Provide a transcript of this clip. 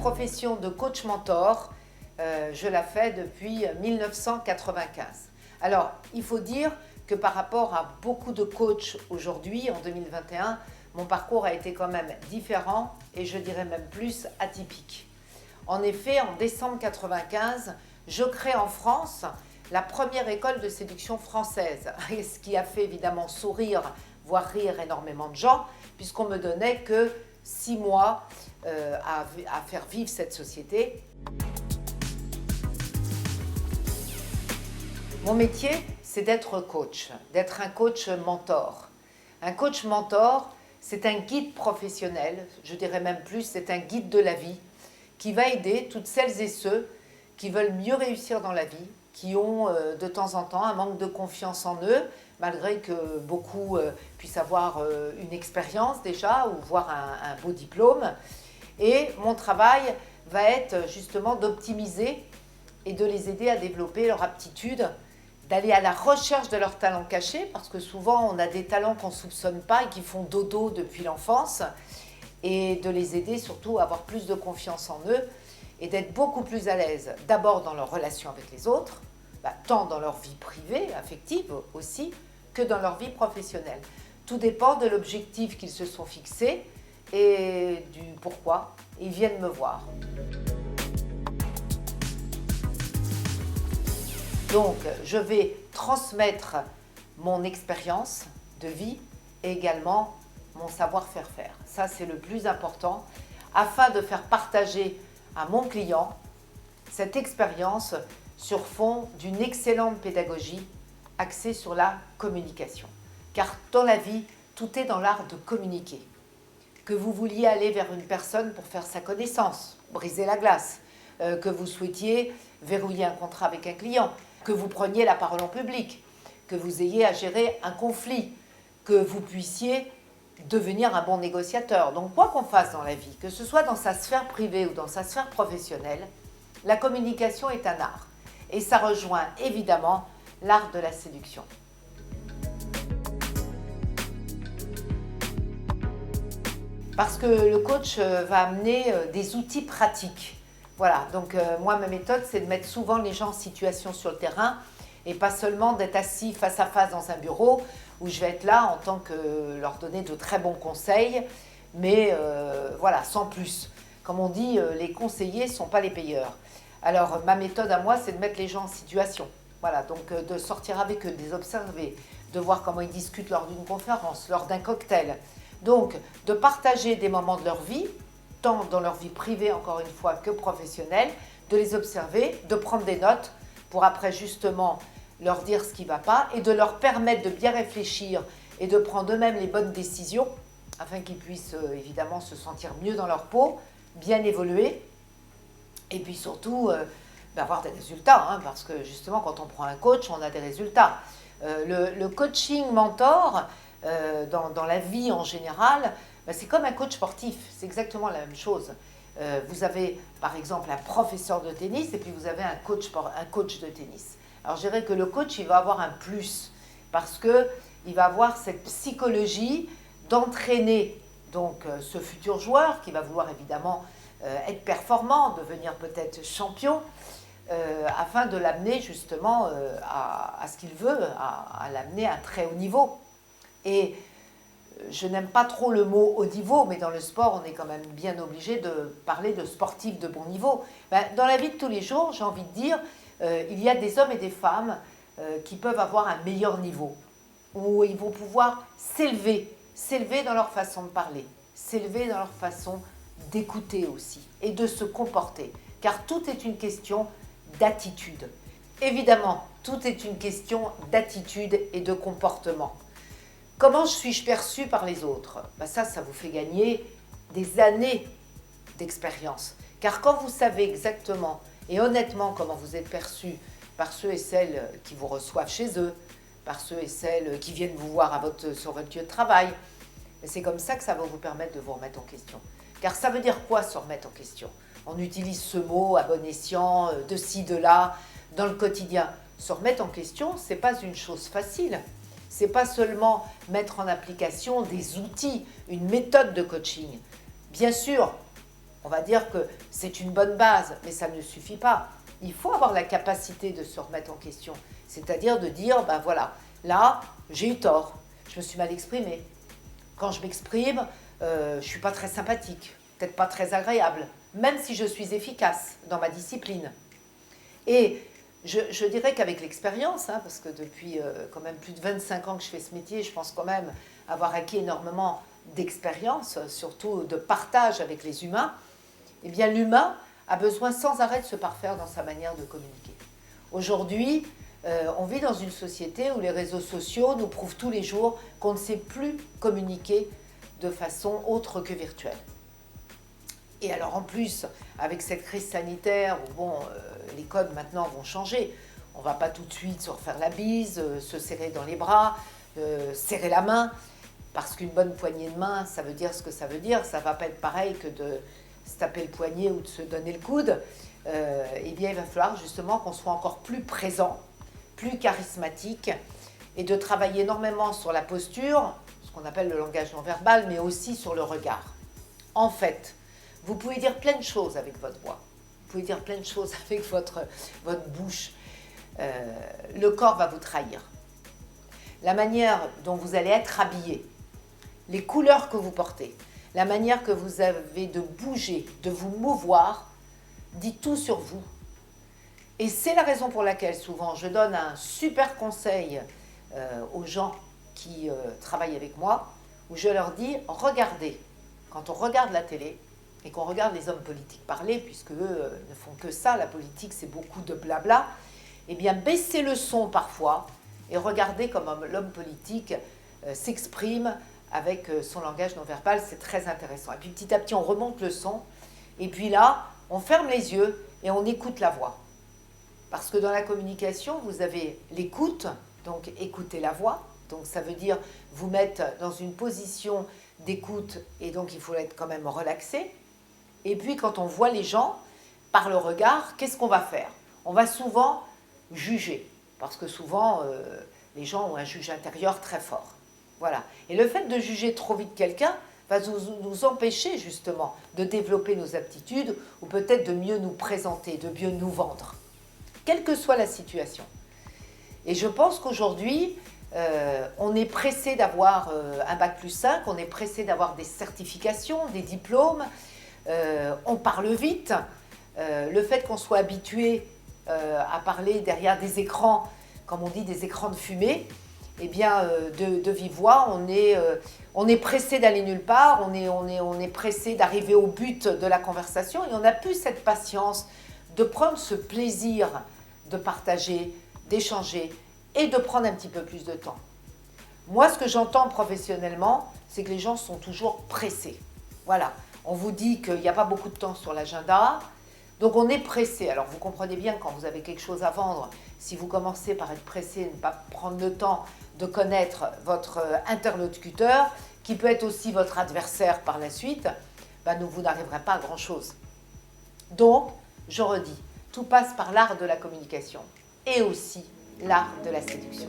profession de coach mentor, je la fais depuis 1995. Alors, il faut dire que par rapport à beaucoup de coachs aujourd'hui, en 2021, mon parcours a été quand même différent et je dirais même plus atypique. En effet, en décembre 1995, je crée en France la première école de séduction française, ce qui a fait évidemment sourire, voire rire énormément de gens, puisqu'on me donnait que 6 mois à faire vivre cette société. Mon métier, c'est d'être coach, d'être un coach mentor. Un coach mentor, c'est un guide professionnel, je dirais même plus, c'est un guide de la vie qui va aider toutes celles et ceux qui veulent mieux réussir dans la vie, qui ont de temps en temps un manque de confiance en eux, malgré que beaucoup puissent avoir une expérience déjà ou voire un beau diplôme. Et mon travail va être justement d'optimiser et de les aider à développer leur aptitude, d'aller à la recherche de leurs talents cachés, parce que souvent on a des talents qu'on ne soupçonne pas et qui font dodo depuis l'enfance, et de les aider surtout à avoir plus de confiance en eux et d'être beaucoup plus à l'aise, d'abord dans leur relation avec les autres, tant dans leur vie privée, affective aussi, que dans leur vie professionnelle. Tout dépend de l'objectif qu'ils se sont fixés et du pourquoi ils viennent me voir. Donc, je vais transmettre mon expérience de vie et également mon savoir-faire faire. Ça, c'est le plus important, afin de faire partager à mon client cette expérience sur fond d'une excellente pédagogie axée sur la communication. Car dans la vie, tout est dans l'art de communiquer. Que vous vouliez aller vers une personne pour faire sa connaissance, briser la glace, que vous souhaitiez verrouiller un contrat avec un client, que vous preniez la parole en public, que vous ayez à gérer un conflit, que vous puissiez devenir un bon négociateur. Donc quoi qu'on fasse dans la vie, que ce soit dans sa sphère privée ou dans sa sphère professionnelle, la communication est un art. Et ça rejoint évidemment l'art de la séduction. Parce que le coach va amener des outils pratiques. Voilà, donc moi ma méthode c'est de mettre souvent les gens en situation sur le terrain et pas seulement d'être assis face à face dans un bureau où je vais être là en tant que leur donner de très bons conseils, mais voilà, sans plus. Comme on dit, les conseillers ne sont pas les payeurs. Alors ma méthode à moi c'est de mettre les gens en situation. Voilà, donc de sortir avec eux, de les observer, de voir comment ils discutent lors d'une conférence, lors d'un cocktail. Donc de partager des moments de leur vie, tant dans leur vie privée, encore une fois, que professionnelle, de les observer, de prendre des notes pour après justement leur dire ce qui ne va pas et de leur permettre de bien réfléchir et de prendre eux-mêmes les bonnes décisions afin qu'ils puissent évidemment se sentir mieux dans leur peau, bien évoluer et puis surtout avoir des résultats, hein, parce que justement quand on prend un coach, on a des résultats. Le coaching mentor dans la vie en général, c'est comme un coach sportif, c'est exactement la même chose. Vous avez par exemple un professeur de tennis et puis vous avez un coach de tennis. Alors je dirais que le coach, il va avoir un plus parce qu'il va avoir cette psychologie d'entraîner donc, ce futur joueur qui va vouloir évidemment être performant, devenir peut-être champion, afin de l'amener justement à ce qu'il veut, à l'amener à un très haut niveau. Et je n'aime pas trop le mot haut niveau, mais dans le sport, on est quand même bien obligé de parler de sportifs de bon niveau. Dans la vie de tous les jours, j'ai envie de dire, il y a des hommes et des femmes qui peuvent avoir un meilleur niveau, où ils vont pouvoir s'élever dans leur façon de parler, s'élever dans leur façon d'écouter aussi, et de se comporter. Car tout est une question d'attitude. Évidemment, tout est une question d'attitude et de comportement. Comment suis-je perçu par les autres ? Ça vous fait gagner des années d'expérience. Car quand vous savez exactement et honnêtement comment vous êtes perçu par ceux et celles qui vous reçoivent chez eux, par ceux et celles qui viennent vous voir sur votre lieu de travail, c'est comme ça que ça va vous permettre de vous remettre en question. Car ça veut dire quoi se remettre en question ? On utilise ce mot à bon escient, de ci, de là, dans le quotidien. Se remettre en question, ce n'est pas une chose facile. Ce n'est pas seulement mettre en application des outils, une méthode de coaching. Bien sûr, On va dire que c'est une bonne base, mais ça ne suffit pas. Il faut avoir la capacité de se remettre en question. C'est-à-dire de dire, ben voilà, là, j'ai eu tort, je me suis mal exprimée. Quand je m'exprime, je ne suis pas très sympathique, peut-être pas très agréable, même si je suis efficace dans ma discipline. Et je dirais qu'avec l'expérience, parce que depuis quand même plus de 25 ans que je fais ce métier, je pense quand même avoir acquis énormément d'expérience, surtout de partage avec les humains, eh bien l'humain a besoin sans arrêt de se parfaire dans sa manière de communiquer. Aujourd'hui, on vit dans une société où les réseaux sociaux nous prouvent tous les jours qu'on ne sait plus communiquer de façon autre que virtuelle. Et alors en plus, avec cette crise sanitaire, où les codes maintenant vont changer, on ne va pas tout de suite se refaire la bise, se serrer dans les bras, serrer la main, parce qu'une bonne poignée de main, ça veut dire ce que ça veut dire, ça ne va pas être pareil que de se taper le poignet ou de se donner le coude. Eh bien il va falloir justement qu'on soit encore plus présent, plus charismatique, et de travailler énormément sur la posture, ce qu'on appelle le langage non verbal, mais aussi sur le regard. En fait, vous pouvez dire plein de choses avec votre voix, vous pouvez dire plein de choses avec votre bouche. Le corps va vous trahir. La manière dont vous allez être habillé, les couleurs que vous portez, la manière que vous avez de bouger, de vous mouvoir, dit tout sur vous. Et c'est la raison pour laquelle souvent je donne un super conseil aux gens qui travaillent avec moi, où je leur dis, regardez, quand on regarde la télé et qu'on regarde les hommes politiques parler, puisque eux ne font que ça, la politique c'est beaucoup de blabla, eh bien baissez le son parfois et regardez comment l'homme politique s'exprime avec son langage non verbal, c'est très intéressant. Et puis petit à petit on remonte le son, et puis là on ferme les yeux et on écoute la voix. Parce que dans la communication, vous avez l'écoute, donc écouter la voix, donc ça veut dire vous mettre dans une position d'écoute, et donc il faut être quand même relaxé. Et puis quand on voit les gens, par le regard, qu'est-ce qu'on va faire? On va souvent juger, parce que souvent les gens ont un juge intérieur très fort. Voilà. Et le fait de juger trop vite quelqu'un va nous empêcher justement de développer nos aptitudes, ou peut-être de mieux nous présenter, de mieux nous vendre, quelle que soit la situation. Et je pense qu'aujourd'hui, on est pressé d'avoir un bac+5, on est pressé d'avoir des certifications, des diplômes, on parle vite. Le fait qu'on soit habitué à parler derrière des écrans, comme on dit, des écrans de fumée, eh bien, de vive voix, on est pressé d'aller nulle part, on est pressé d'arriver au but de la conversation, et on n'a plus cette patience de prendre ce plaisir de partager, d'échanger et de prendre un petit peu plus de temps. Moi, ce que j'entends professionnellement, c'est que les gens sont toujours pressés. Voilà, on vous dit qu'il n'y a pas beaucoup de temps sur l'agenda, donc on est pressé. Alors vous comprenez bien, quand vous avez quelque chose à vendre, si vous commencez par être pressé et ne pas prendre le temps de connaître votre interlocuteur, qui peut être aussi votre adversaire par la suite, vous n'arriverez pas à grand-chose. Donc, je redis, tout passe par l'art de la communication et aussi l'art de la séduction.